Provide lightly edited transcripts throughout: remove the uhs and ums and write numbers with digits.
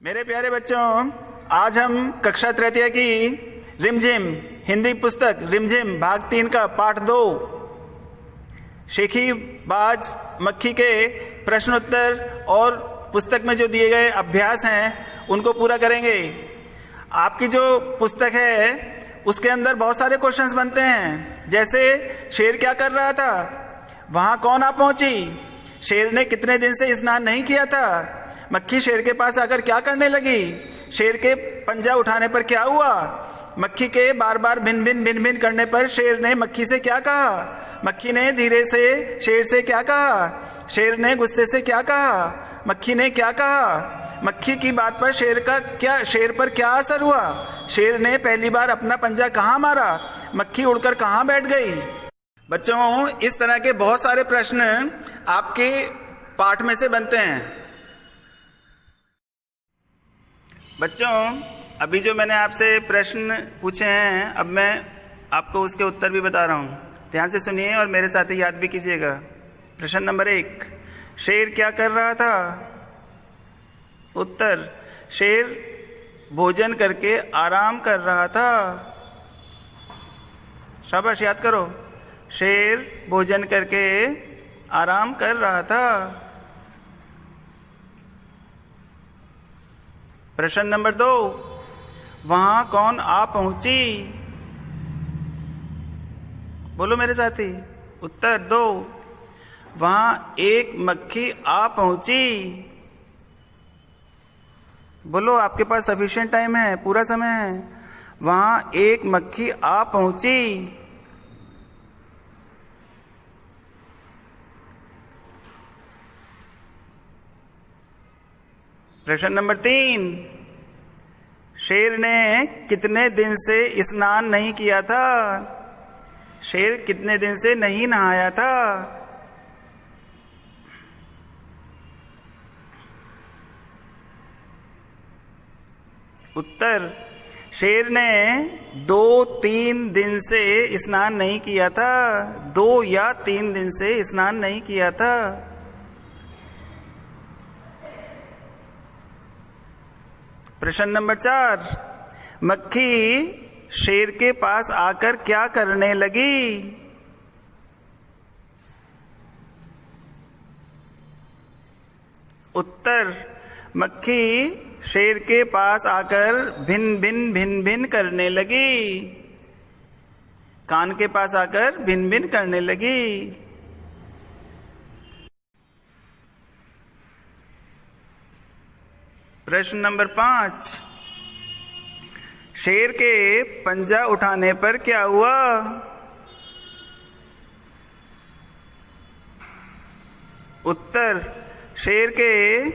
मेरे प्यारे बच्चों, आज हम कक्षा तृतीय की रिमझिम हिंदी पुस्तक रिमझिम भाग 3 का पाठ 2 शेखीबाज मक्खी के प्रश्नोत्तर और पुस्तक में जो दिए गए अभ्यास हैं उनको पूरा करेंगे। आपकी जो पुस्तक है उसके अंदर बहुत सारे क्वेश्चंस बनते हैं, जैसे शेर क्या कर रहा था, वहां कौन आ पहुंची, शेर ने कितने दिन से स्नान नहीं किया था, मक्खी शेर के पास आकर क्या करने लगी, शेर के पंजा उठाने पर क्या हुआ, मक्खी के बार बार भिन भिन करने पर शेर ने मक्खी से क्या कहा, मक्खी ने धीरे से शेर से क्या कहा, शेर ने गुस्से से क्या कहा, मक्खी ने क्या कहा, मक्खी की बात पर शेर पर क्या असर हुआ, शेर ने पहली बार अपना पंजा कहाँ मारा, मक्खी उड़कर कहाँ बैठ गई। बच्चों, इस तरह के बहुत सारे प्रश्न आपके पाठ में से बनते हैं। बच्चों, अभी जो मैंने आपसे प्रश्न पूछे हैं, अब मैं आपको उसके उत्तर भी बता रहा हूं। ध्यान से सुनिए और मेरे साथ ही याद भी कीजिएगा। प्रश्न नंबर 1, शेर क्या कर रहा था? उत्तर, शेर भोजन करके आराम कर रहा था। शाबाश, याद करो, शेर भोजन करके आराम कर रहा था। प्रश्न नंबर 2, वहां कौन आ पहुंची? बोलो मेरे साथी। उत्तर 2, वहां एक मक्खी आ पहुंची। बोलो, आपके पास सफिशिएंट टाइम है, पूरा समय है। वहां एक मक्खी आ पहुंची। प्रश्न नंबर 3, शेर ने कितने दिन से स्नान नहीं किया था? शेर कितने दिन से नहीं नहाया था? उत्तर, शेर ने 2-3 दिन से स्नान नहीं किया था। 2 या 3 दिन से स्नान नहीं किया था। प्रश्न नंबर 4, मक्खी शेर के पास आकर क्या करने लगी? उत्तर, मक्खी शेर के पास आकर भिन भिन करने लगी। कान के पास आकर भिन भिन करने लगी। प्रश्न नंबर 5, शेर के पंजा उठाने पर क्या हुआ? उत्तर, शेर के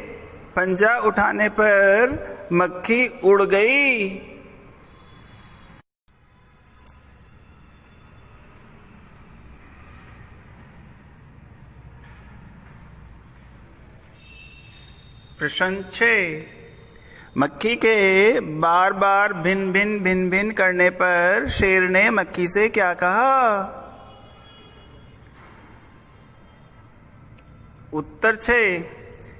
पंजा उठाने पर मक्खी उड़ गई। प्रश्न 6, मक्खी के बार बार भिन भिन करने पर शेर ने मक्खी से क्या कहा? उत्तर 6,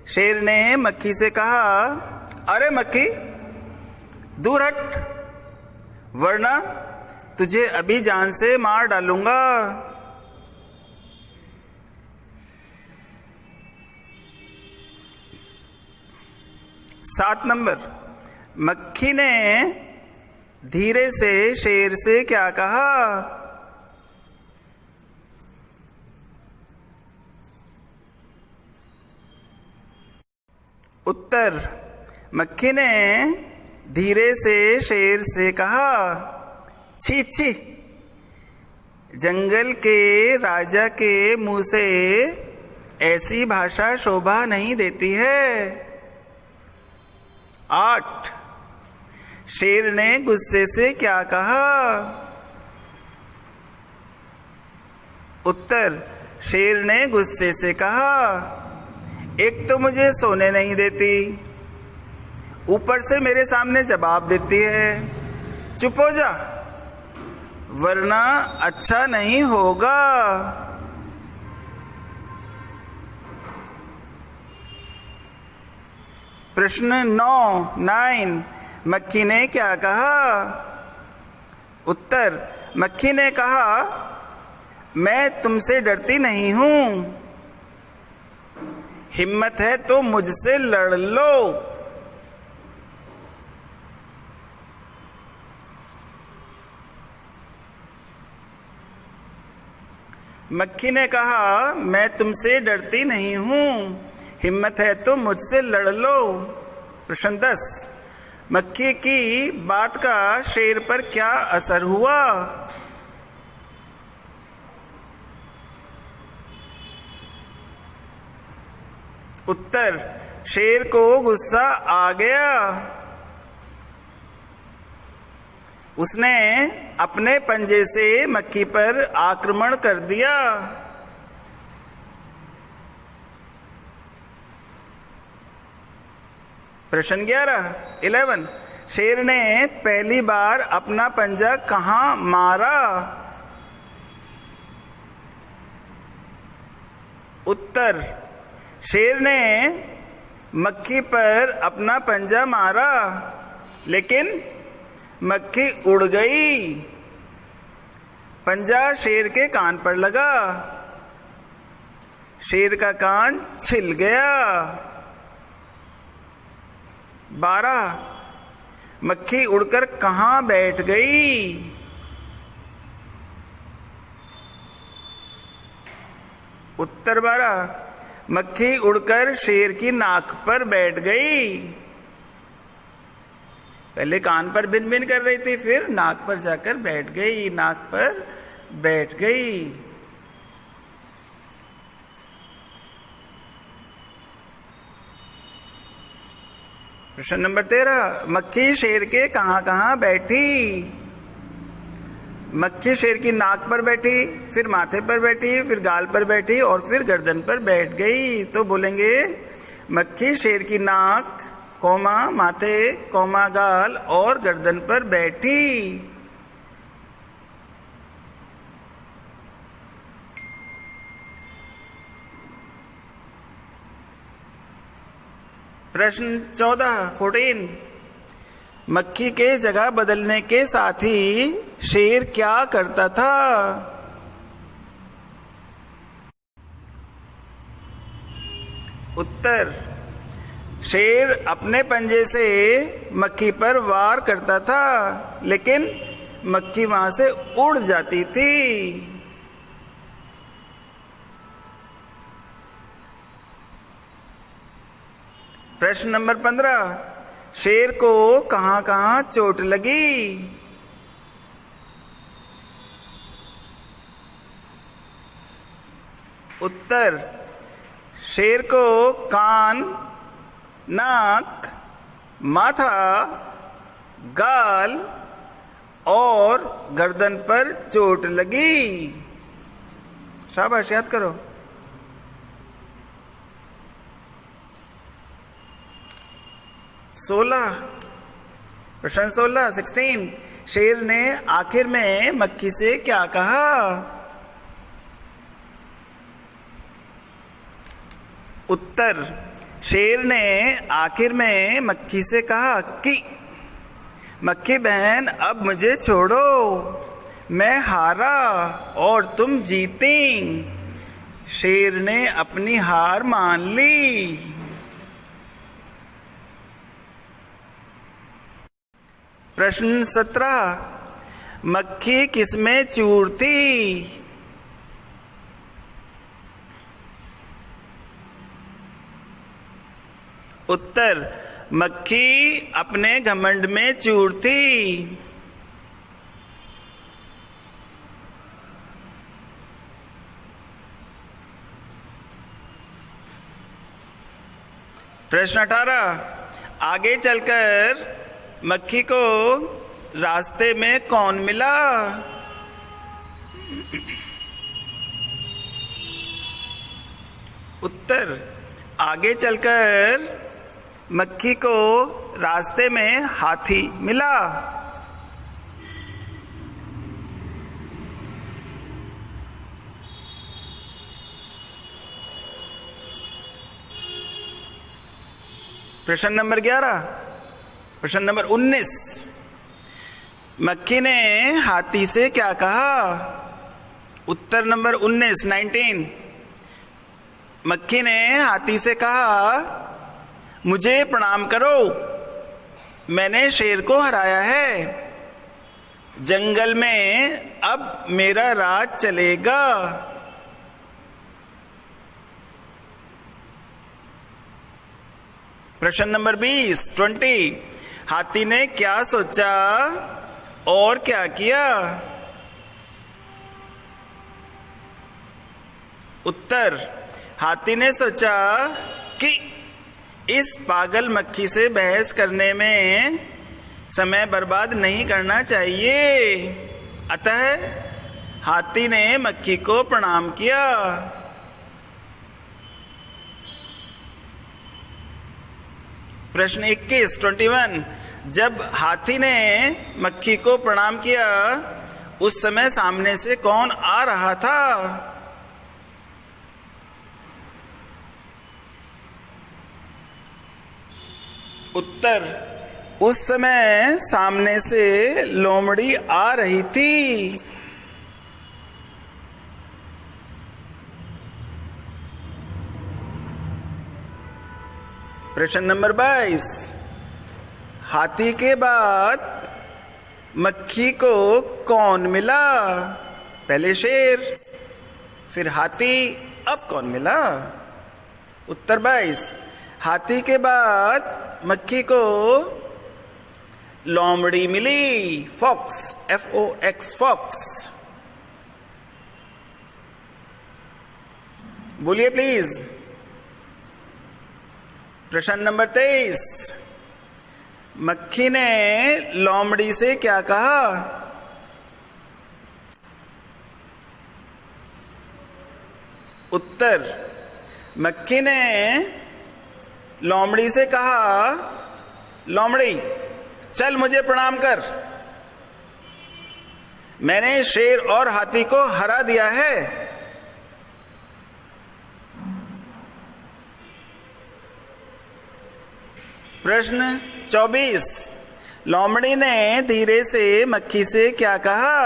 शेर ने मक्खी से कहा, अरे मक्खी, दूर हट, वरना तुझे अभी जान से मार डालूंगा। 7 नंबर, मक्खी ने धीरे से शेर से क्या कहा? उत्तर, मक्खी ने धीरे से शेर से कहा, छी छी, जंगल के राजा के मुंह से ऐसी भाषा शोभा नहीं देती है। 8, शेर ने गुस्से से क्या कहा? उत्तर, शेर ने गुस्से से कहा, एक तो मुझे सोने नहीं देती, ऊपर से मेरे सामने जवाब देती है, चुप हो जा, वरना अच्छा नहीं होगा। प्रश्न 9 मक्खी ने क्या कहा? उत्तर, मक्खी ने कहा, मैं तुमसे डरती नहीं हूं, हिम्मत है तो मुझसे लड़ लो। मक्खी ने कहा, मैं तुमसे डरती नहीं हूं, हिम्मत है तो मुझसे लड़ लो। प्रश्न 10 मक्खी की बात का शेर पर क्या असर हुआ? उत्तर, शेर को गुस्सा आ गया, उसने अपने पंजे से मक्खी पर आक्रमण कर दिया। प्रश्न 11 शेर ने पहली बार अपना पंजा कहां मारा? उत्तर, शेर ने मक्खी पर अपना पंजा मारा, लेकिन मक्खी उड़ गई। पंजा शेर के कान पर लगा, शेर का कान छिल गया। 12 मक्खी उड़कर कहां बैठ गई? उत्तर 12 मक्खी उड़कर शेर की नाक पर बैठ गई। पहले कान पर भिन भिन कर रही थी, फिर नाक पर जाकर बैठ गई, नाक पर बैठ गई। प्रश्न नंबर 13 मक्खी शेर के कहां कहां बैठी? मक्खी शेर की नाक पर बैठी, फिर माथे पर बैठी, फिर गाल पर बैठी और फिर गर्दन पर बैठ गई। तो बोलेंगे मक्खी शेर की नाक, कौमा माथे, कौमा गाल और गर्दन पर बैठी। प्रश्न 14 मक्खी के जगह बदलने के साथ ही शेर क्या करता था? उत्तर, शेर अपने पंजे से मक्खी पर वार करता था, लेकिन मक्खी वहां से उड़ जाती थी। प्रश्न नंबर 15 शेर को कहां कहां चोट लगी? उत्तर, शेर को कान, नाक, माथा, गाल और गर्दन पर चोट लगी। शाबाश, याद करो। प्रश्न 16 शेर ने आखिर में मक्खी से क्या कहा? उत्तर, शेर ने आखिर में मक्खी से कहा कि मक्खी बहन अब मुझे छोड़ो, मैं हारा और तुम जीती। शेर ने अपनी हार मान ली। प्रश्न 17 मक्खी किसमें चूरती? उत्तर, मक्खी अपने घमंड में चूरती। प्रश्न 18 आगे चलकर मक्खी को रास्ते में कौन मिला? उत्तर, आगे चलकर मक्खी को रास्ते में हाथी मिला। प्रश्न नंबर 11, प्रश्न नंबर 19, मक्खी ने हाथी से क्या कहा? उत्तर नंबर 19, मक्खी ने हाथी से कहा, मुझे प्रणाम करो, मैंने शेर को हराया है, जंगल में अब मेरा राज चलेगा। प्रश्न नंबर 20, हाथी ने क्या सोचा और क्या किया? उत्तर, हाथी ने सोचा कि इस पागल मक्खी से बहस करने में समय बर्बाद नहीं करना चाहिए, अतः हाथी ने मक्खी को प्रणाम किया। प्रश्न 21, जब हाथी ने मक्खी को प्रणाम किया उस समय सामने से कौन आ रहा था? उत्तर, उस समय सामने से लोमड़ी आ रही थी। प्रश्न नंबर 22, हाथी के बाद मक्खी को कौन मिला? पहले शेर, फिर हाथी, अब कौन मिला? उत्तर 22, हाथी के बाद मक्खी को लोमड़ी मिली, फॉक्स, FOX, फॉक्स। बोलिए प्लीज। प्रश्न नंबर 23, मक्खी ने लोमड़ी से क्या कहा? उत्तर, मक्खी ने लोमड़ी से कहा, लोमड़ी चल मुझे प्रणाम कर, मैंने शेर और हाथी को हरा दिया है। प्रश्न 24, लोमड़ी ने धीरे से मक्खी से क्या कहा?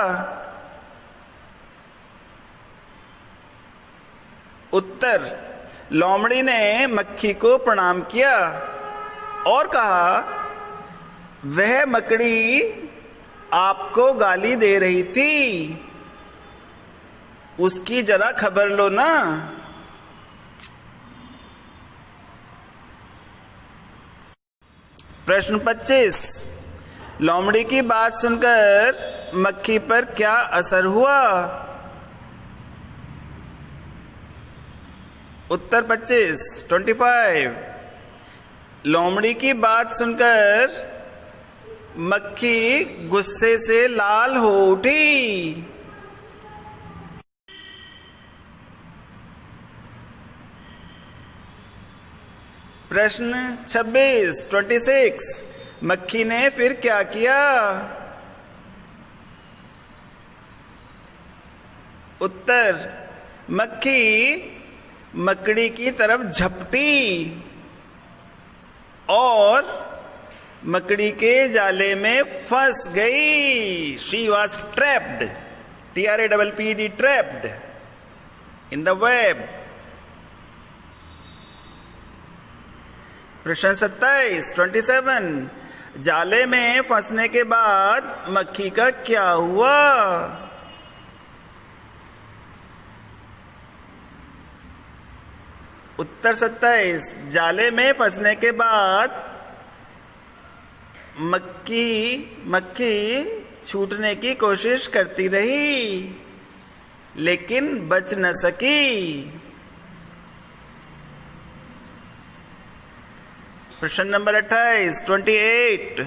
उत्तर, लोमड़ी ने मक्खी को प्रणाम किया और कहा, वह मकड़ी आपको गाली दे रही थी, उसकी जरा खबर लो ना। प्रश्न 25, लोमड़ी की बात सुनकर मक्खी पर क्या असर हुआ? उत्तर 25, लोमड़ी की बात सुनकर मक्खी गुस्से से लाल हो उठी। प्रश्न 26, मक्खी ने फिर क्या किया? उत्तर, मक्खी मकड़ी की तरफ झपटी और मकड़ी के जाले में फंस गई। She was trapped, TRAPPD, trapped in the web. प्रश्न 27, जाले में फंसने के बाद मक्खी का क्या हुआ? उत्तर 27, जाले में फंसने के बाद मक्खी छूटने की कोशिश करती रही लेकिन बच न सकी। प्रश्न नंबर 28,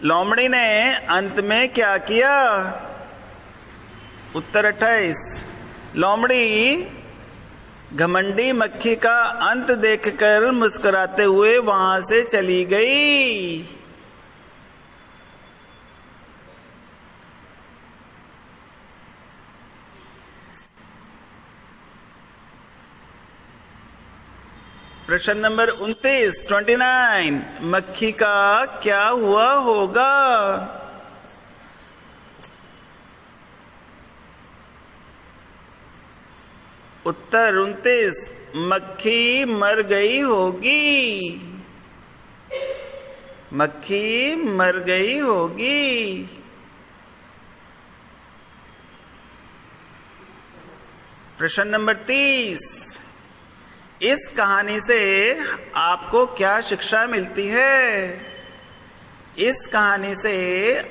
लोमड़ी ने अंत में क्या किया? उत्तर 28, लोमड़ी घमंडी मक्खी का अंत देखकर मुस्कुराते हुए वहां से चली गई। प्रश्न नंबर 29 मक्खी का क्या हुआ होगा? उत्तर 29 मक्खी मर गई होगी। मक्खी मर गई होगी। प्रश्न नंबर 30 इस कहानी से आपको क्या शिक्षा मिलती है? इस कहानी से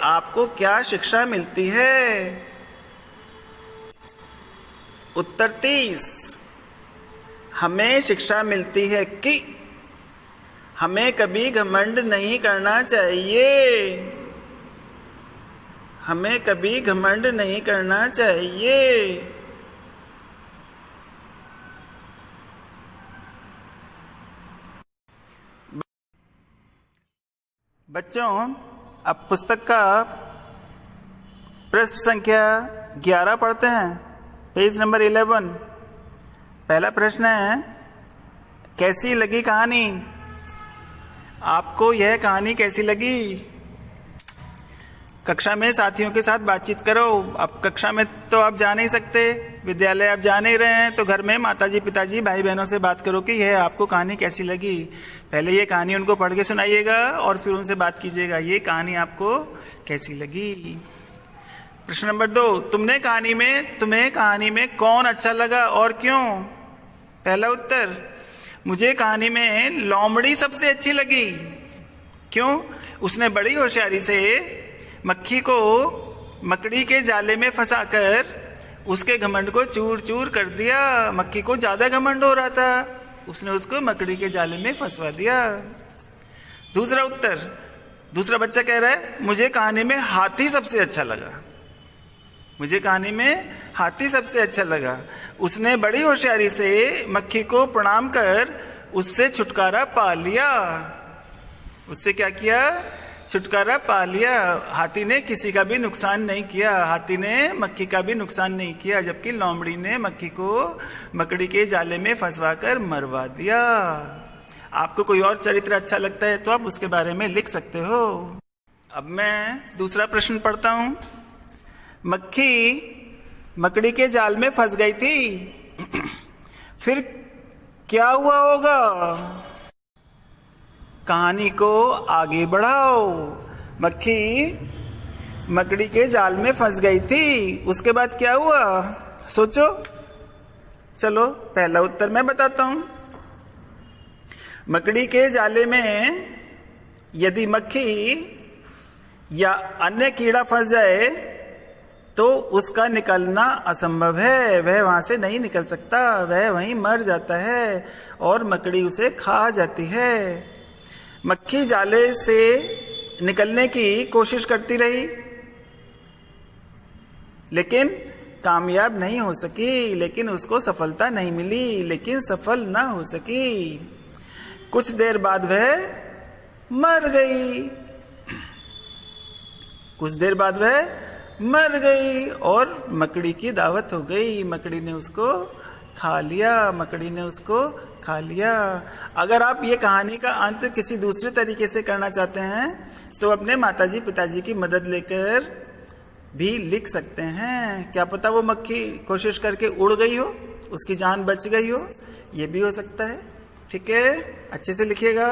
आपको क्या शिक्षा मिलती है? उत्तर 30 हमें शिक्षा मिलती है कि हमें कभी घमंड नहीं करना चाहिए। हमें कभी घमंड नहीं करना चाहिए। बच्चों, अब पुस्तक का पृष्ठ संख्या 11 पढ़ते हैं, पेज नंबर 11। पहला प्रश्न है, कैसी लगी कहानी? आपको यह कहानी कैसी लगी? कक्षा में साथियों के साथ बातचीत करो। अब कक्षा में तो आप जा नहीं सकते, विद्यालय आप जा नहीं रहे हैं, तो घर में माताजी पिताजी भाई बहनों से बात करो कि यह आपको कहानी कैसी लगी। पहले ये कहानी उनको पढ़ के सुनाइएगा और फिर उनसे बात कीजिएगा, ये कहानी आपको कैसी लगी। प्रश्न नंबर 2, तुम्हें कहानी में कौन अच्छा लगा और क्यों? पहला उत्तर, मुझे कहानी में लोमड़ी सबसे अच्छी लगी। क्यों? उसने बड़ी होशियारी से मक्खी को मकड़ी के जाले में फंसाकर उसके घमंड को चूर चूर कर दिया। मक्खी को ज्यादा घमंड हो रहा था, उसने उसको मकड़ी के जाले में फंसवा दिया। दूसरा उत्तर, दूसरा बच्चा कह रहा है, मुझे कहानी में हाथी सबसे अच्छा लगा। मुझे कहानी में हाथी सबसे अच्छा लगा। उसने बड़ी होशियारी से मक्खी को प्रणाम कर उससे छुटकारा पा लिया। उससे क्या किया? छुटकारा पा लिया। हाथी ने किसी का भी नुकसान नहीं किया। हाथी ने मक्खी का भी नुकसान नहीं किया, जबकि लोमड़ी ने मक्खी को मकड़ी के जाले में फंसवाकर मरवा दिया। आपको कोई और चरित्र अच्छा लगता है तो आप उसके बारे में लिख सकते हो। अब मैं दूसरा प्रश्न पढ़ता हूं। मक्खी मकड़ी के जाल में फंस गई थी, फिर क्या हुआ होगा? कहानी को आगे बढ़ाओ। मक्खी मकड़ी के जाल में फंस गई थी, उसके बाद क्या हुआ? सोचो। चलो, पहला उत्तर मैं बताता हूं। मकड़ी के जाले में यदि मक्खी या अन्य कीड़ा फंस जाए तो उसका निकलना असंभव है। वह वहां से नहीं निकल सकता, वह वहीं मर जाता है और मकड़ी उसे खा जाती है। मक्खी जाले से निकलने की कोशिश करती रही, लेकिन कामयाब नहीं हो सकी, लेकिन उसको सफलता नहीं मिली, लेकिन सफल ना हो सकी। कुछ देर बाद वह मर गई। कुछ देर बाद वह मर गई और मकड़ी की दावत हो गई। मकड़ी ने उसको खा लिया। मकड़ी ने उसको खा लिया। अगर आप ये कहानी का अंत किसी दूसरे तरीके से करना चाहते हैं तो अपने माताजी पिताजी की मदद लेकर भी लिख सकते हैं। क्या पता वो मक्खी कोशिश करके उड़ गई हो, उसकी जान बच गई हो, ये भी हो सकता है। ठीक है, अच्छे से लिखिएगा।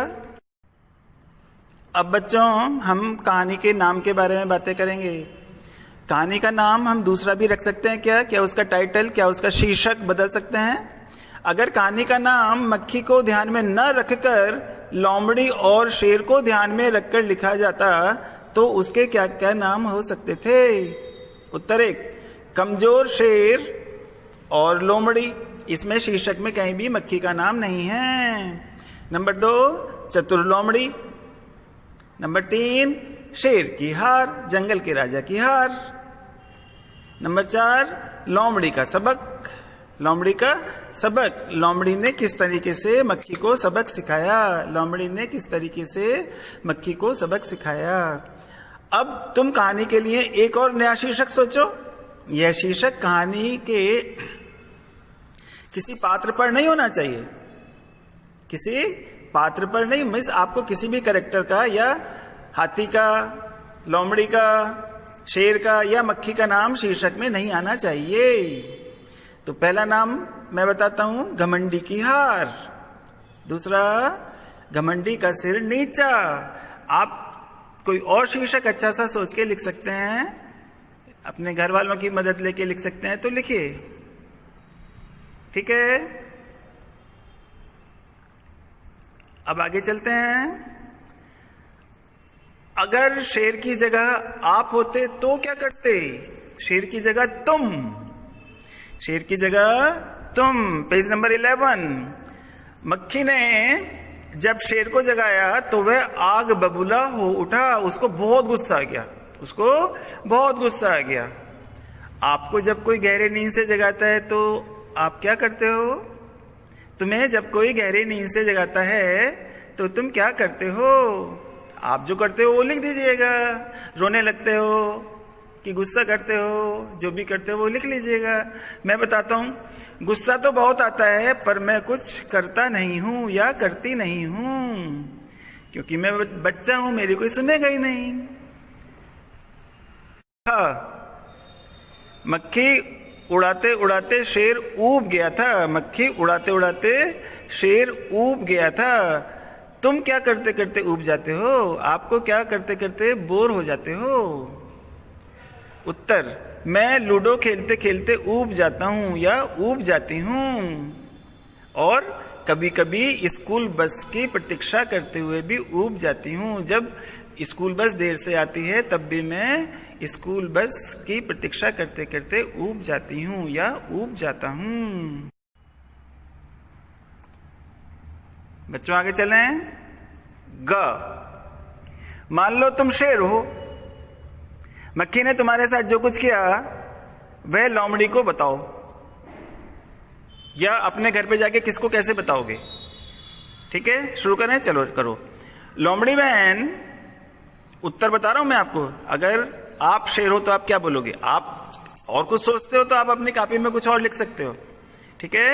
अब बच्चों, हम कहानी के नाम के बारे में बातें करेंगे। कहानी का नाम हम दूसरा भी रख सकते हैं क्या? क्या उसका टाइटल, क्या उसका शीर्षक बदल सकते हैं? अगर कहानी का नाम मक्खी को ध्यान में न रखकर लोमड़ी और शेर को ध्यान में रखकर लिखा जाता तो उसके क्या क्या नाम हो सकते थे? उत्तर 1, कमजोर शेर और लोमड़ी। इसमें शीर्षक में कहीं भी मक्खी का नाम नहीं है। नंबर 2, चतुर लोमड़ी। नंबर 3, शेर की हार, जंगल के राजा की हार। नंबर 4, लोमड़ी का सबक। लोमड़ी का सबक, लोमड़ी ने किस तरीके से मक्खी को सबक सिखाया। लोमड़ी ने किस तरीके से मक्खी को सबक सिखाया। अब तुम कहानी के लिए एक और नया शीर्षक सोचो। यह शीर्षक कहानी के किसी पात्र पर नहीं होना चाहिए। किसी पात्र पर नहीं, मिस आपको किसी भी कैरेक्टर का या हाथी का, लोमड़ी का, शेर का या मक्खी का नाम शीर्षक में नहीं आना चाहिए। तो पहला नाम मैं बताता हूं, घमंडी की हार। दूसरा, घमंडी का सिर नीचा। आप कोई और शीर्षक अच्छा सा सोच के लिख सकते हैं, अपने घर वालों की मदद लेके लिख सकते हैं तो लिखिए, ठीक है। अब आगे चलते हैं। अगर शेर की जगह आप होते तो क्या करते? शेर की जगह तुम, शेर की जगह तुम। Page number 11। मक्खी ने जब शेर को जगाया तो वह आग बबूला हो उठा। उसको बहुत गुस्सा आ गया, उसको बहुत गुस्सा आ गया। आपको जब कोई गहरे नींद से जगाता है तो आप क्या करते हो? तुम्हें जब कोई गहरी नींद से जगाता है तो तुम क्या करते हो? आप जो करते हो वो लिख दीजिएगा। रोने लगते हो कि गुस्सा करते हो, जो भी करते हो वो लिख लीजिएगा। मैं बताता हूं, गुस्सा तो बहुत आता है पर मैं कुछ करता नहीं हूं या करती नहीं हूं, क्योंकि मैं बच्चा हूं, मेरी कोई सुनेगा ही नहीं। हाँ, मक्खी उड़ाते उड़ाते शेर ऊब गया था। मक्खी उड़ाते उड़ाते शेर ऊब गया था। तुम क्या करते करते ऊब जाते हो? आपको क्या करते करते बोर हो जाते हो? उत्तर, मैं लूडो खेलते खेलते ऊब जाता हूं या ऊब जाती हूं। और कभी कभी स्कूल बस की प्रतीक्षा करते हुए भी ऊब जाती हूं। जब स्कूल बस देर से आती है तब भी मैं स्कूल बस की प्रतीक्षा करते करते ऊब जाती हूं या ऊब जाता हूं। बच्चों आगे चलें। ग, मान लो तुम शेर हो। मक्खी ने तुम्हारे साथ जो कुछ किया वह लोमड़ी को बताओ, या अपने घर पे जाके किसको कैसे बताओगे? ठीक है, शुरू करें, चलो करो। लोमड़ी बहन, उत्तर बता रहा हूं मैं आपको। अगर आप शेर हो तो आप क्या बोलोगे? आप और कुछ सोचते हो तो आप अपनी कॉपी में कुछ और लिख सकते हो, ठीक है।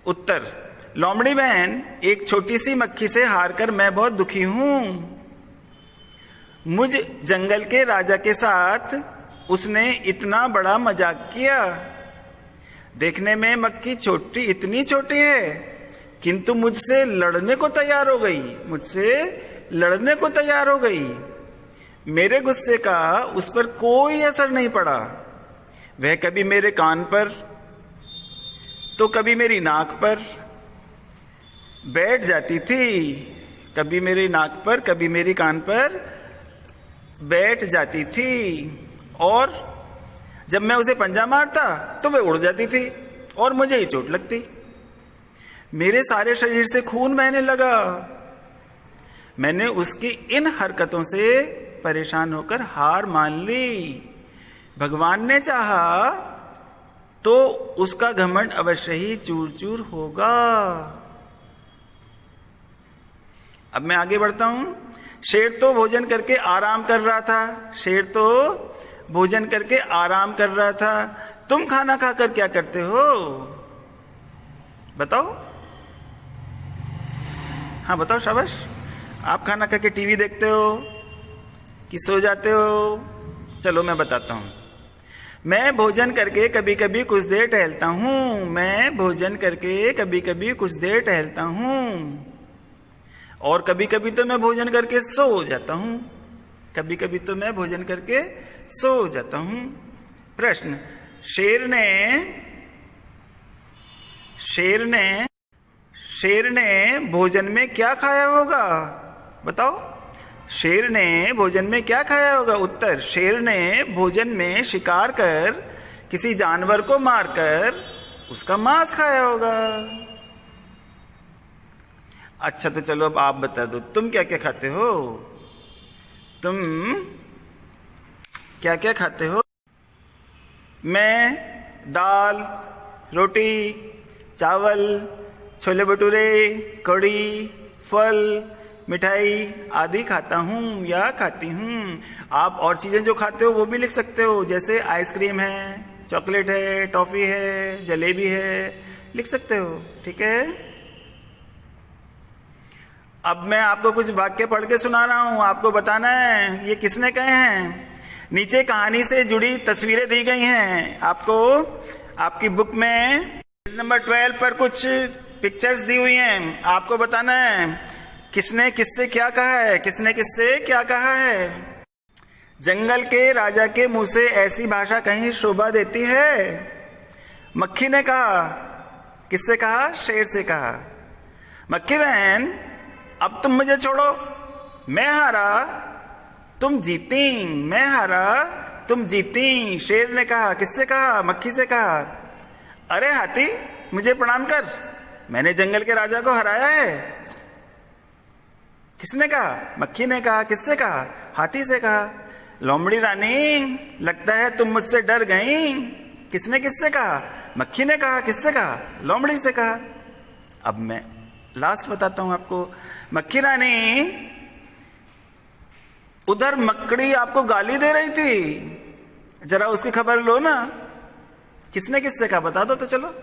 उत्तर, लोमड़ी बहन, एक छोटी सी मक्खी से हारकर मैं बहुत दुखी हूं। मुझ जंगल के राजा के साथ उसने इतना बड़ा मजाक किया। देखने में मक्खी छोटी, इतनी छोटी है, किंतु मुझसे लड़ने को तैयार हो गई, मुझसे लड़ने को तैयार हो गई। मेरे गुस्से का उस पर कोई असर नहीं पड़ा। वह कभी मेरे कान पर तो कभी मेरी नाक पर बैठ जाती थी, कभी मेरी नाक पर कभी मेरी कान पर बैठ जाती थी। और जब मैं उसे पंजा मारता तो वह उड़ जाती थी और मुझे ही चोट लगती। मेरे सारे शरीर से खून बहने लगा। मैंने उसकी इन हरकतों से परेशान होकर हार मान ली। भगवान ने चाहा तो उसका घमंड अवश्य ही चूर चूर होगा। अब मैं आगे बढ़ता हूं। शेर तो भोजन करके आराम कर रहा था। शेर तो भोजन करके आराम कर रहा था। तुम खाना खाकर क्या करते हो? बताओ। हाँ बताओ, शाबाश। आप खाना खा के टीवी देखते हो कि सो जाते हो? चलो मैं बताता हूं। मैं भोजन करके कभी कभी कुछ देर टहलता हूं। मैं भोजन करके कभी कभी कुछ देर टहलता हूं। और कभी कभी तो मैं भोजन करके सो जाता हूं। कभी कभी तो मैं भोजन करके सो जाता हूं। प्रश्न, शेर ने भोजन में क्या खाया होगा? बताओ। शेर ने भोजन में क्या खाया होगा? उत्तर, शेर ने भोजन में शिकार कर किसी जानवर को मारकर उसका मांस खाया होगा। अच्छा तो चलो अब आप बता दो, तुम क्या क्या खाते हो? तुम क्या क्या खाते हो? मैं दाल, रोटी, चावल, छोले भटूरे, कढ़ी, फल, मिठाई आदि खाता हूं या खाती हूं। आप और चीजें जो खाते हो वो भी लिख सकते हो, जैसे आइसक्रीम है, चॉकलेट है, टॉफी है, जलेबी है, लिख सकते हो, ठीक है। अब मैं आपको कुछ वाक्य पढ़ के सुना रहा हूं, आपको बताना है ये किसने कहे हैं। नीचे कहानी से जुड़ी तस्वीरें दी गई हैं आपको, आपकी बुक में पेज नंबर 12 पर कुछ पिक्चर्स दी हुई हैं। आपको बताना है किसने किससे क्या कहा है, किसने किससे क्या कहा है। जंगल के राजा के मुंह से ऐसी भाषा कहीं शोभा देती है। मक्खी ने कहा, किससे कहा? शेर से कहा। मक्खी बहन अब तुम मुझे छोड़ो, मैं हारा तुम जीती, मैं हारा तुम जीती। शेर ने कहा, किससे कहा? मक्खी से कहा। अरे हाथी मुझे प्रणाम कर, मैंने जंगल के राजा को हराया है। किसने कहा? मक्खी ने कहा। किससे कहा? हाथी से कहा। लोमड़ी रानी लगता है तुम मुझसे डर गई। किसने किससे कहा? मक्खी ने कहा। किससे कहा? लोमड़ी से कहा। अब मैं लास्ट बताता हूं आपको। मक्खी रानी, उधर मकड़ी आपको गाली दे रही थी, जरा उसकी खबर लो ना। किसने किससे कहा? बता दो तो चलो।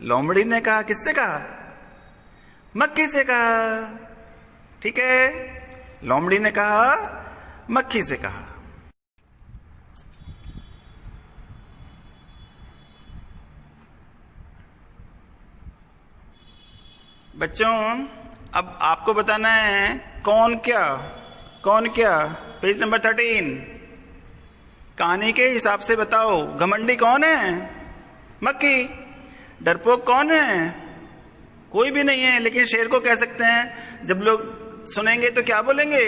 लोमड़ी ने कहा। किससे कहा? मक्खी से कहा। ठीक है, लोमड़ी ने कहा, मक्खी से कहा। बच्चों अब आपको बताना है कौन क्या, कौन क्या। पेज नंबर 13 कहानी के हिसाब से बताओ। घमंडी कौन है? मक्खी। डरपोक कौन है? कोई भी नहीं है, लेकिन शेर को कह सकते हैं। जब लोग सुनेंगे तो क्या बोलेंगे?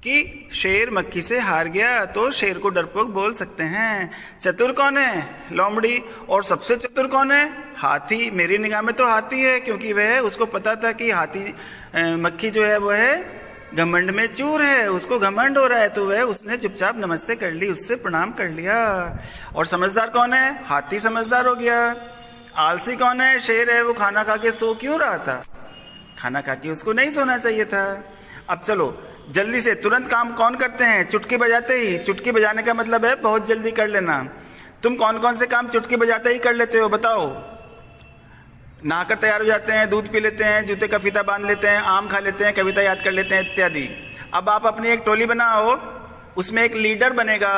कि शेर मक्खी से हार गया, तो शेर को डरपोक बोल सकते हैं। चतुर कौन है? लोमड़ी। और सबसे चतुर कौन है? हाथी। मेरी निगाह में तो हाथी है, क्योंकि वह, उसको पता था कि हाथी मक्खी जो है वो है घमंड में चूर है, उसको घमंड हो रहा है, तो वह उसने चुपचाप नमस्ते कर ली, उससे प्रणाम कर लिया। और समझदार कौन है? हाथी समझदार हो गया। आलसी कौन है? शेर है, वो खाना खा के सो क्यों रहा था? खाना खा के उसको नहीं सोना चाहिए था। अब चलो जल्दी से, तुरंत काम कौन करते हैं? चुटकी बजाते ही। चुटकी बजाने का मतलब है बहुत जल्दी कर लेना। तुम कौन कौन से काम चुटकी बजाते ही कर लेते हो, बताओ? नहाकर तैयार हो जाते हैं, दूध पी लेते हैं, जूते का फीता बांध लेते हैं, आम खा लेते हैं, कविता याद कर लेते हैं, इत्यादि। अब आप अपनी एक टोली बनाओ, उसमें एक लीडर बनेगा,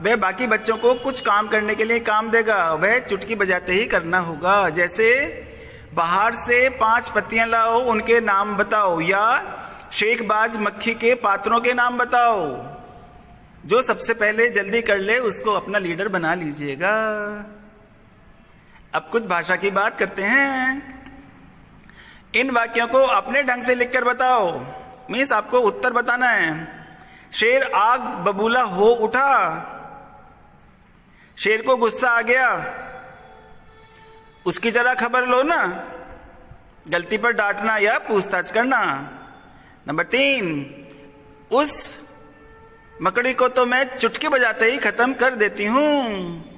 वह बाकी बच्चों को कुछ काम करने के लिए काम देगा, वह चुटकी बजाते ही करना होगा। जैसे बाहर से 5 पत्तियां लाओ, उनके नाम बताओ, या शेखबाज मक्खी के पात्रों के नाम बताओ। जो सबसे पहले जल्दी कर ले उसको अपना लीडर बना लीजिएगा। अब कुछ भाषा की बात करते हैं। इन वाक्यों को अपने ढंग से लिखकर बताओ, मीन्स आपको उत्तर बताना है। शेर आग बबूला हो उठा। शेर को गुस्सा आ गया, उसकी जरा खबर लो ना। गलती पर डांटना या पूछताछ करना। नंबर 3, उस मकड़ी को तो मैं चुटकी बजाते ही खत्म कर देती हूं।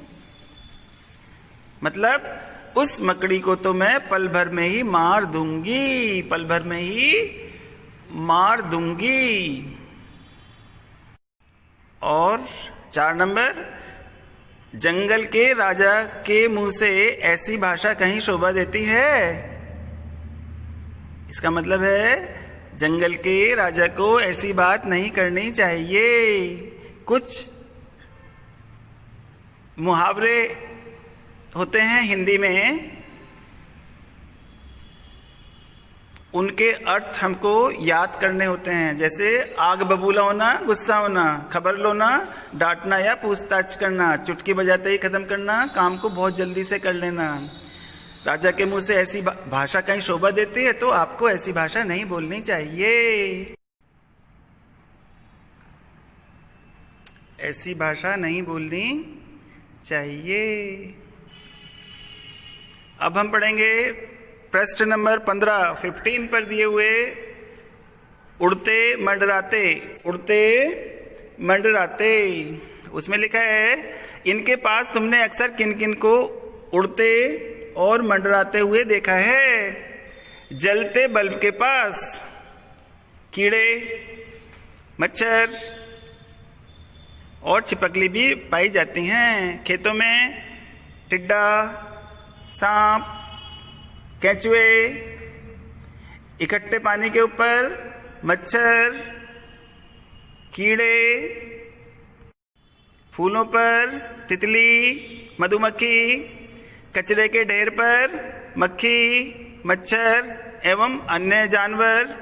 मतलब उस मकड़ी को तो मैं पल भर में ही मार दूंगी, पल भर में ही मार दूंगी। और 4 नंबर, जंगल के राजा के मुंह से ऐसी भाषा कहीं शोभा देती है। इसका मतलब है जंगल के राजा को ऐसी बात नहीं करनी चाहिए। कुछ मुहावरे होते हैं हिंदी में, उनके अर्थ हमको याद करने होते हैं। जैसे आग बबूला होना, गुस्सा होना, खबर लोना, डांटना या पूछताछ करना, चुटकी बजाते ही खत्म करना, काम को बहुत जल्दी से कर लेना। राजा के मुंह से ऐसी भाषा कहीं शोभा देती है, तो आपको ऐसी भाषा नहीं बोलनी चाहिए। ऐसी भाषा नहीं बोलनी चाहिए। अब हम पढ़ेंगे पृष्ठ नंबर 15 पर दिए हुए उड़ते मंडराते। उड़ते मंडराते, उसमें लिखा है, इनके पास तुमने अक्सर किन किन को उड़ते और मंडराते हुए देखा है? जलते बल्ब के पास कीड़े, मच्छर और छिपकली भी पाई जाती हैं। खेतों में टिड्डा, सांप, केंचुए, इकट्ठे पानी के ऊपर मच्छर, कीड़े, फूलों पर तितली, मधुमक्खी, कचरे के ढेर पर मक्खी, मच्छर एवं अन्य जानवर,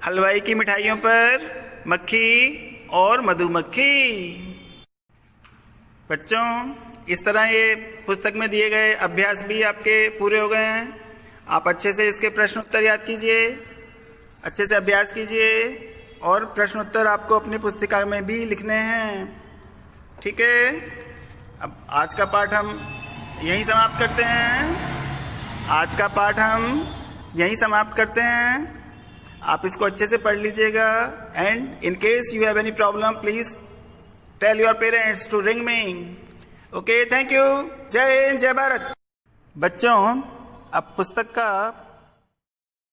हलवाई की मिठाइयों पर मक्खी और मधुमक्खी। बच्चों, इस तरह ये पुस्तक में दिए गए अभ्यास भी आपके पूरे हो गए हैं। आप अच्छे से इसके प्रश्न उत्तर याद कीजिए, अच्छे से अभ्यास कीजिए और प्रश्न उत्तर आपको अपनी पुस्तिका में भी लिखने हैं। ठीक है, अब आज का पाठ हम यहीं समाप्त करते हैं। आज का पाठ हम यहीं समाप्त करते हैं। आप इसको अच्छे से पढ़ लीजिएगा and in case you have any problem please tell your parents to ring me. Okay, thank you. जय हिंद, जय भारत। बच्चों, अब पुस्तक का